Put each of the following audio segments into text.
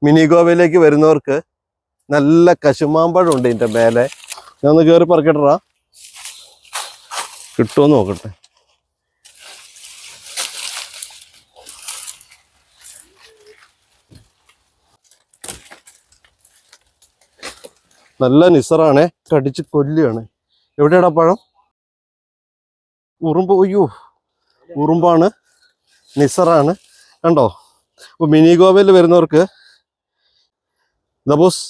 Mini ഗോവയിലേക്ക് വരുന്നവർക്ക് നല്ല കശുമാമ്പഴം ഉണ്ട് ഇതിൻ്റെ മേലെ. ഞാൻ ഒന്ന് കയറി പറക്കട്ടാ, കിട്ടുമോ നോക്കട്ടെ. നല്ല നിസറാണേ, കടിച്ച് കൊല്ലുകയാണ്. എവിടെയാടാ പഴം? ഉറുമ്പ്. അയ്യോ, ഉറുമ്പാണ്, നിസറാണ്, കണ്ടോ. അപ്പോൾ മിനി ഗോവയിൽ വരുന്നവർക്ക് ദബോസ്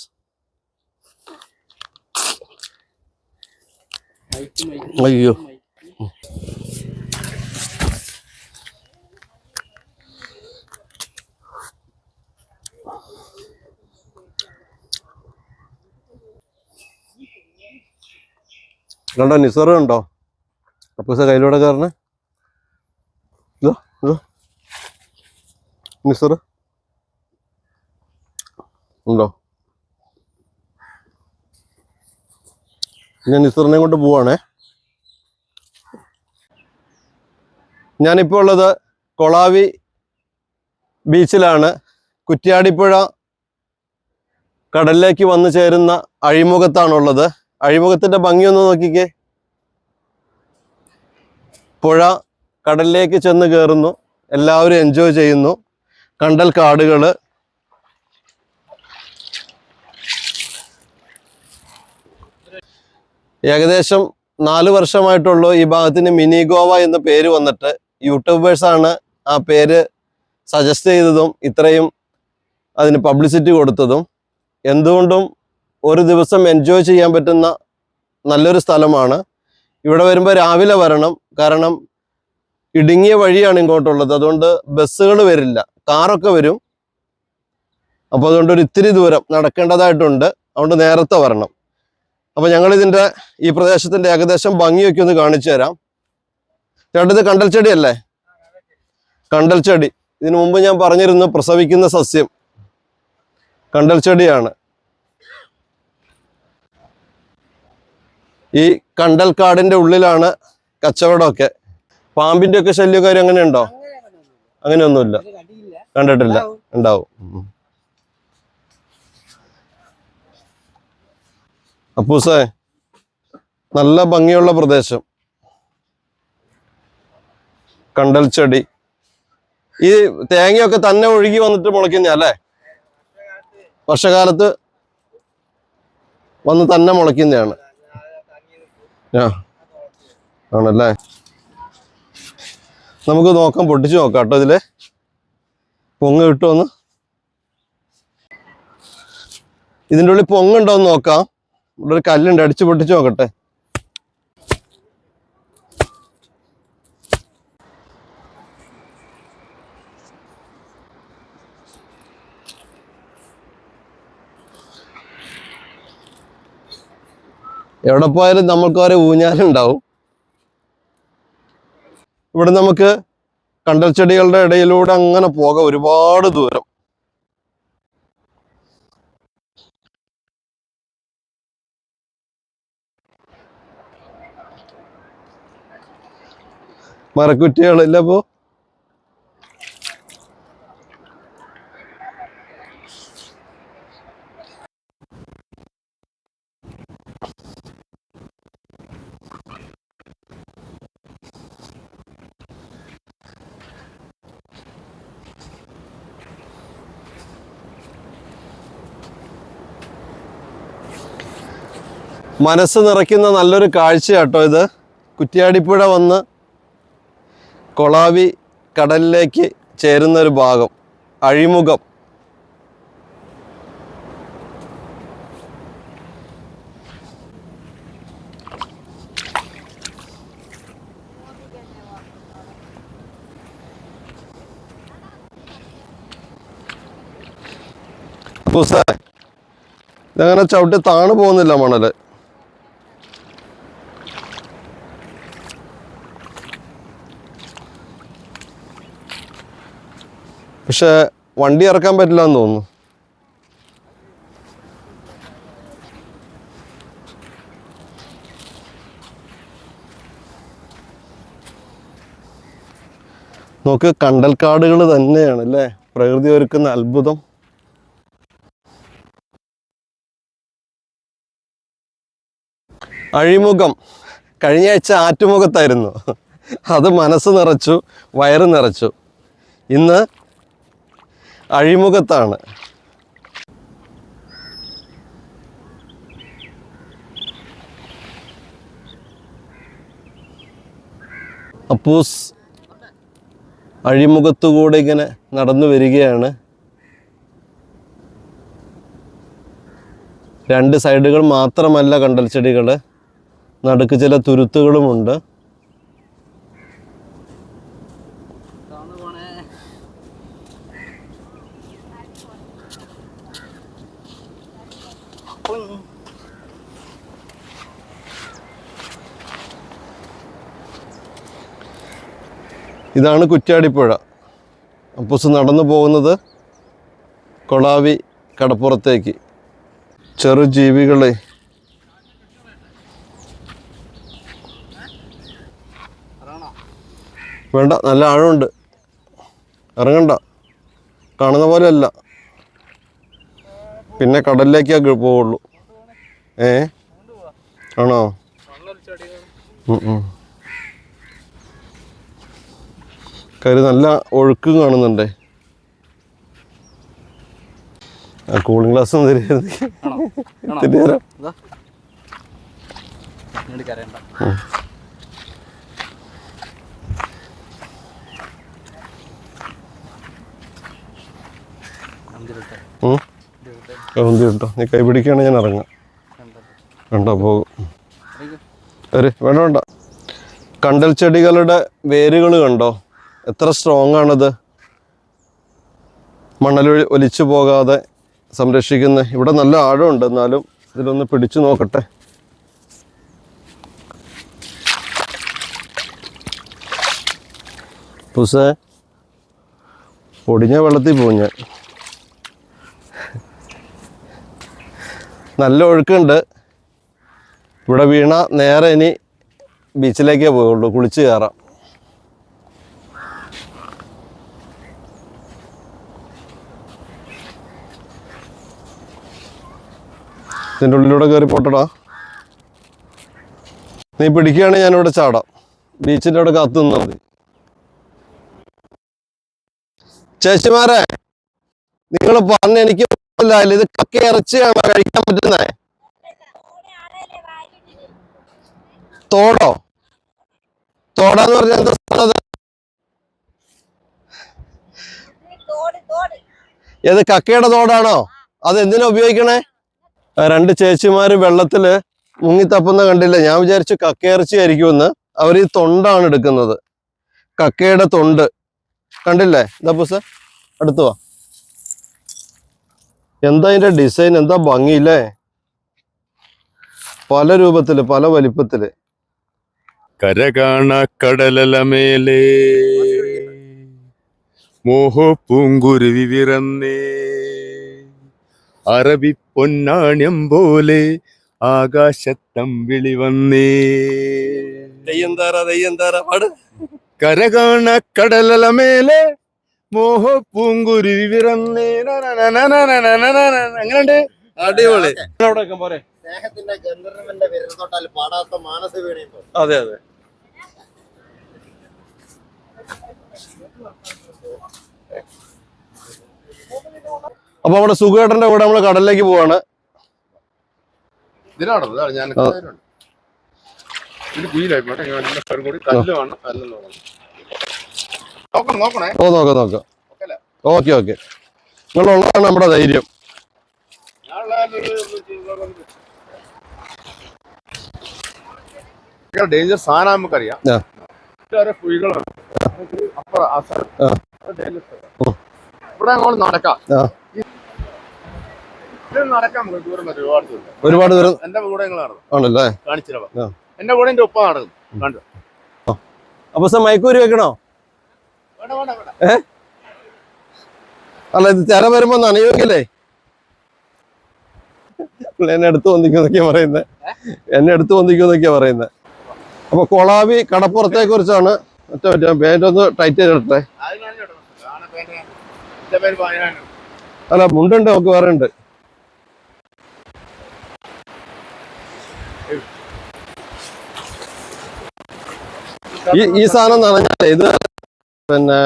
അയ്യോ കണ്ടോ, നിസറ് കണ്ടോ. കപ്പൂസ കയ്യിലൂടെ കയറണേ. ഇതോ ഇതോ നിസറ് ഉണ്ടോ. ഞാൻ നിസറിനെ കൊണ്ട് പോവാണേ. ഞാനിപ്പോൾ ഉള്ളത് കൊളാവി ബീച്ചിലാണ്. കുറ്റ്യാടിപ്പുഴ കടലിലേക്ക് വന്നു ചേരുന്ന അഴിമുഖത്താണുള്ളത്. അഴിമുഖത്തിൻ്റെ ഭംഗിയൊന്ന് നോക്കിക്കേ. പുഴ കടലിലേക്ക് ചെന്ന് കയറുന്നു, എല്ലാവരും എൻജോയ് ചെയ്യുന്നു. കണ്ടൽ കാടുകൾ, ഏകദേശം 4 വർഷമായിട്ടുള്ളൂ ഈ ഭാഗത്തിന് മിനി ഗോവ എന്ന പേര് വന്നിട്ട്. യൂട്യൂബേഴ്സാണ് ആ പേര് സജസ്റ്റ് ചെയ്തതും ഇത്രയും അതിന് പബ്ലിസിറ്റി കൊടുത്തതും. എന്തുകൊണ്ടും ഒരു ദിവസം എൻജോയ് ചെയ്യാൻ പറ്റുന്ന നല്ലൊരു സ്ഥലമാണ്. ഇവിടെ വരുമ്പോൾ രാവിലെ വരണം, കാരണം ഇടുങ്ങിയ വഴിയാണ് ഇങ്ങോട്ടുള്ളത്. അതുകൊണ്ട് ബസ്സുകൾ വരില്ല, കാറൊക്കെ വരും. അപ്പോൾ അതുകൊണ്ട് ഒരു ഇത്തിരി ദൂരം നടക്കേണ്ടതായിട്ടുണ്ട്, അതുകൊണ്ട് നേരത്തെ വരണം. അപ്പോൾ ഞങ്ങളിതിൻ്റെ ഈ പ്രദേശത്തിൻ്റെ ഏകദേശം ഭംഗിയൊക്കെ ഒന്ന് കാണിച്ചു തരാം. ചേട്ടത് കണ്ടൽ ചെടിയല്ലേ? കണ്ടൽ ചെടി. ഇതിനു മുമ്പ് ഞാൻ പറഞ്ഞിരുന്നു പ്രസവിക്കുന്ന സസ്യം കണ്ടൽ ചെടിയാണ്. ഈ കണ്ടൽ കാടിൻ്റെ ഉള്ളിലാണ് കച്ചവടമൊക്കെ. പാമ്പിൻ്റെ ഒക്കെ ശല്യക്കാര്യം അങ്ങനെ ഉണ്ടോ? അങ്ങനെയൊന്നുമില്ല, കണ്ടിട്ടില്ല. ഉണ്ടാവും. അപ്പൂസേ, നല്ല ഭംഗിയുള്ള പ്രദേശം. കണ്ടൽ ചെടി. ഈ തേങ്ങയൊക്കെ തന്നെ ഒഴുകി വന്നിട്ട് മുളയ്ക്കുന്ന അല്ലേ? വർഷകാലത്ത് വന്ന് തന്നെ മുളയ്ക്കുന്നതാണ്. ആണല്ലേ? നമുക്ക് നോക്കാം, പൊട്ടിച്ചു നോക്കാം കേട്ടോ. ഇതില് പൊങ്ങ് കിട്ടുമെന്ന്. ഇതിൻ്റെ ഉള്ളിൽ പൊങ്ങുണ്ടോന്ന് നോക്കാം. ഇവിടെ ഒരു കല്ലുണ്ട്, അടിച്ചു പൊട്ടിച്ചു നോക്കട്ടെ. എവിടെ പോയാലും നമുക്ക് ഓരോ ഊഞ്ഞാലുണ്ടാവും. ഇവിടെ നമുക്ക് കണ്ടൽ ചെടികളുടെ ഇടയിലൂടെ അങ്ങനെ പോകാം ഒരുപാട് ദൂരം. മരക്കുറ്റികളില്ല. അപ്പോ മനസ്സ് നിറയ്ക്കുന്ന നല്ലൊരു കാഴ്ച കേട്ടോ ഇത്. കുറ്റ്യാടിപ്പുഴ വന്ന് കൊളാവി കടലിലേക്ക് ചേരുന്നൊരു ഭാഗം, അഴിമുഖം. ഇതങ്ങനെ ചവിട്ടി താണു പോകുന്നില്ല മണല്. പക്ഷെ വണ്ടി ഇറക്കാൻ പറ്റില്ല എന്ന് തോന്നുന്നു. നോക്ക്, കണ്ടൽക്കാടുകൾ തന്നെയാണ് അല്ലേ പ്രകൃതി ഒരുക്കുന്ന അത്ഭുതം. അഴിമുഖം കഴിഞ്ഞ ആഴ്ച ആറ്റുമുഖത്തായിരുന്നു. അത് മനസ്സ് നിറച്ചു, വയറ് നിറച്ചു. ഇന്ന് അഴിമുഖത്താണ്. അപ്പൂസ് അഴിമുഖത്തുകൂടെ ഇങ്ങനെ നടന്നു വരികയാണ്. രണ്ട് സൈഡുകൾ മാത്രമല്ല കണ്ടൽ ചെടികൾ, നടുക്ക് ചില തുരുത്തുകളുമുണ്ട്. ഇതാണ് കുറ്റ്യാടിപ്പുഴ. അപ്പൂസ് നടന്നു പോകുന്നത് കൊളാവി കടപ്പുറത്തേക്ക്. ചെറുജീവികളെ വേണ്ട, നല്ല ആഴമുണ്ട്, ഇറങ്ങണ്ട. കാണുന്ന പോലെ അല്ല, പിന്നെ കടലിലേക്കേ പോവുള്ളൂ. ആണോ? കാര്യം നല്ല ഒഴുക്കും കാണുന്നുണ്ടേ. ആ കൂളിംഗ് ഗ്ലാസ് ഒന്ന് തരാം. കേട്ടോ, നീ കൈ പിടിക്കുകയാണെങ്കിൽ ഞാൻ ഇറങ്ങാം. വേണ്ട, പോകും. വേണ്ട വേണ്ട. കണ്ടൽ ചെടികളുടെ വേരുകൾ കണ്ടോ, എത്ര സ്ട്രോങ് ആണത്. മണൽ ഒലിച്ചു പോകാതെ സംരക്ഷിക്കുന്ന. ഇവിടെ നല്ല ആഴമുണ്ട്, എന്നാലും ഇതിലൊന്ന് പിടിച്ചു നോക്കട്ടെ. പുസേ, ഒടിഞ്ഞ വെള്ളത്തിൽ പോകും ഞാൻ. നല്ല ഒഴുക്കുണ്ട്. ഇവിടെ വീണ നേരെ ഇനി ബീച്ചിലേക്കേ പോയുള്ളൂ, കുളിച്ച് കയറാം. ഇതിൻ്റെ ഉള്ളിലൂടെ കയറി പോട്ടടാ. നീ പിടിക്കുകയാണെങ്കിൽ ഞാനിവിടെ ചാടാം. ബീച്ചിൻ്റെ അവിടെ കാത്തു നിന്നാൽ മതി. ചേച്ചിമാരെ, നിങ്ങൾ പറഞ്ഞ എനിക്ക് ഇത് കക്ക ഇറച്ചിയാണോ കഴിക്കാൻ പറ്റുന്നേ? തോടോ? തോടാന്ന് പറഞ്ഞാൽ എന്താ സ്ഥലത്? ഏത് കക്കയുടെ തോടാണോ? അത് എന്തിനാ ഉപയോഗിക്കണേ? രണ്ട് ചേച്ചിമാര് വെള്ളത്തില് മുങ്ങിത്തപ്പുന്ന കണ്ടില്ല. ഞാൻ വിചാരിച്ചു കക്കയിറച്ചി ആയിരിക്കുമെന്ന്. അവർ ഈ തൊണ്ടാണ് എടുക്കുന്നത്, കക്കയുടെ തൊണ്ട്. കണ്ടില്ലേ? എന്താ പുസ, അടുത്തു വാ. എന്താ അതിന്റെ ഡിസൈൻ, എന്താ ഭംഗിയില്ലേ? പല രൂപത്തില്, പല വലിപ്പത്തില്. കരകാണ കടലമേലേ മോഹ പൂങ്കുരുവി വിറന്നേ, അറബി പൊന്നാണ്യം പോലെ ആകാശത്തമ്പിളി വന്നേ. കരകാണ കടലമേലെ മോഹ പൂങ്കുരുവി വിറന്നേ. എങ്ങനെയുണ്ട്? അടിപൊളി. സ്നേഹത്തിന്റെ ഗന്ധർവന്റെ വിരൽ തൊട്ടാൽ പാടാത്ത മാനസ വീണയും. അതെ അതെ. അപ്പൊ നമ്മുടെ സുഖേട്ടന്റെ കൂടെ നമ്മള് കടലിലേക്ക് പോവാണ്. ഓ നോക്കാം നോക്കാം. Okay okay. നിങ്ങളുള്ളതാണ് നമ്മുടെ ധൈര്യം. ഡേഞ്ചർ സാധനം നമുക്കറിയാം. ഇവിടെ അങ്ങോട്ട് നടക്കാം. ഒരുപാട് ദൂരം എന്റെ കൂടെ ആണല്ലേ? കാണിച്ചില്ല. എന്റെ കൂടെ എന്റെ ഒപ്പ നടക്കും. കണ്ടു. അപ്പൊ സാർ മയക്കൂരി വെക്കണോ? അല്ല, ഇത് തിര വരുമ്പോ നനയോക്കില്ലേ? എന്നെ എടുത്തു വന്നിക്കുന്നൊക്കെയാ പറയുന്നത്. എന്നെ എടുത്തു വന്നിക്കുന്നൊക്കെയാ പറയുന്നത്. അപ്പൊ കൊളാവി കടപ്പുറത്തെ കുറിച്ചാണ്. പേന്റ് ഒന്ന് ടൈറ്റ് ചെയ്തിട്ടെ. അല്ല, മുണ്ടുണ്ട്, നമുക്ക് വേറെ ഉണ്ട്. ഈ സാധനം നനഞ്ഞാലേ ഇത് പിന്നെ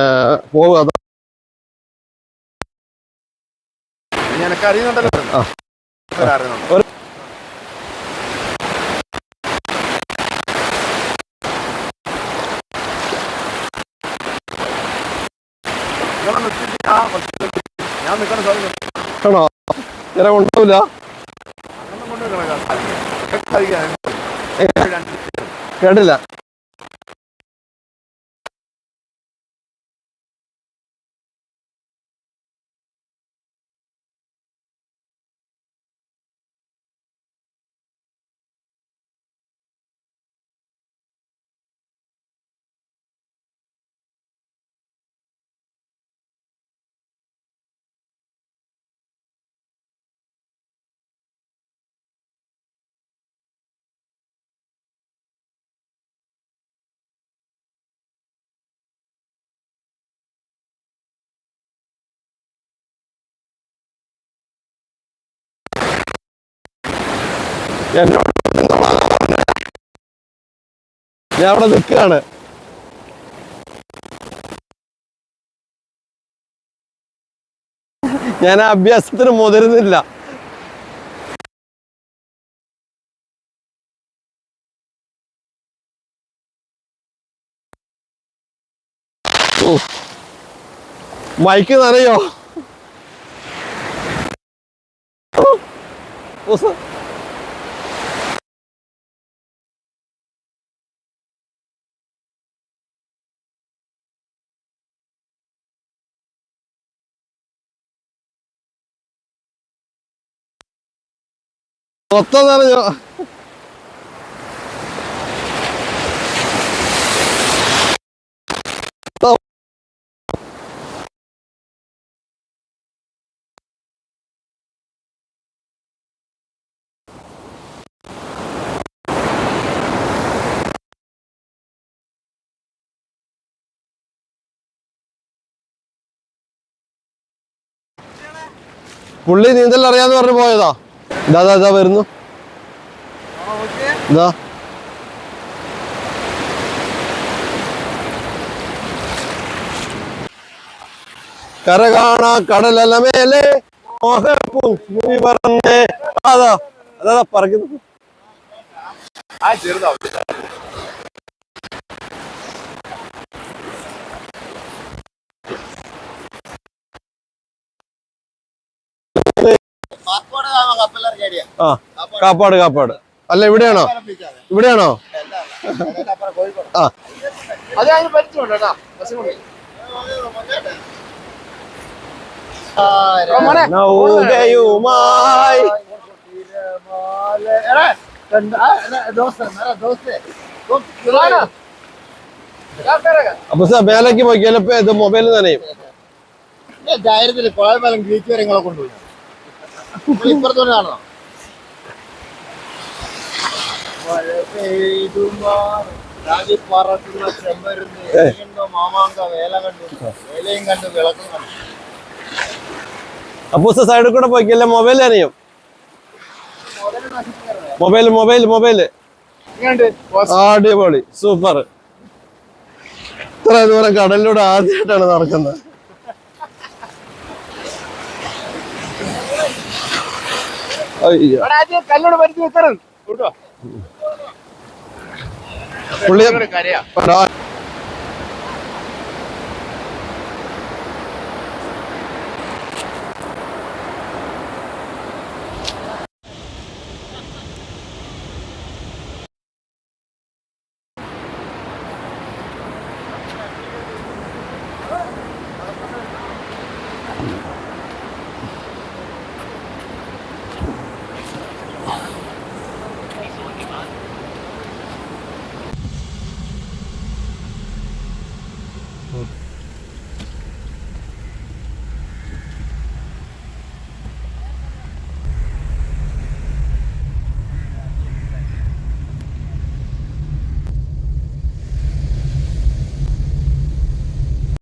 പോകും. അത് എനിക്ക് അറിയുന്നുണ്ടല്ലോ. ആ. അറിയുന്നുണ്ട്. ഞാൻ നിൽക്കണ സാധനം ആണോ? ഇങ്ങനെ ഉണ്ടാവില്ല. അങ്ങനെ കൊണ്ടുവെക്കണം. കേട്ടില്ല. ഞാൻ അവിടെ നിൽക്കുകയാണ്. ഞാൻ ആ അഭ്യാസത്തിന് മുതിരുന്നില്ല. മൈക്ക് നനയോ? മൊത്തം നനഞ്ഞോ? പുള്ളി നീന്തൽ അറിയാന്ന് പറഞ്ഞു പോയതാ. ഇതാ വരുന്നു. ഇതാ കര കാണാ കടലല മേലെ പറഞ്ഞേ. അതാ പറയുന്നു. ആ ചെറുതാവും. ആ കാപ്പാട്. അല്ല ഇവിടെയാണോ? ഇവിടെയാണോ? ആ അത് അതിന് പരിചയമുണ്ട് കേട്ടോ. നൗകയുമായി അപ്പൊ സാർ മേലേക്ക് പോയിക്കാലും ഇത് മൊബൈൽ നനയും. ധൈര്യത്തില് കുഴപ്പമില്ല. ഗ്രീക്ക് വരെ നിങ്ങളെ കൊണ്ടുപോയി ഇപ്പുറത്തോട്ട് കാണണം. മഴ പെയ്തുമാറി പറക്കുന്ന ചെമ്പരുന്ന് മാമാങ്ക വേല കണ്ടു. വേലയും കണ്ടു, വിളക്കും കണ്ടു. അപ്പൊ സൈഡിൽ കൂടെ പോയിക്കല്ലേ മൊബൈൽ നനയും. മൊബൈല് അടിപൊളി സൂപ്പർ. ഇത്ര ദൂരം കടലിലൂടെ ആദ്യമായിട്ടാണ് നടക്കുന്നത്. അയ്യോ കല്ലോട് പരിധി വെക്കണം കേട്ടോ. പുള്ളി കരയാ.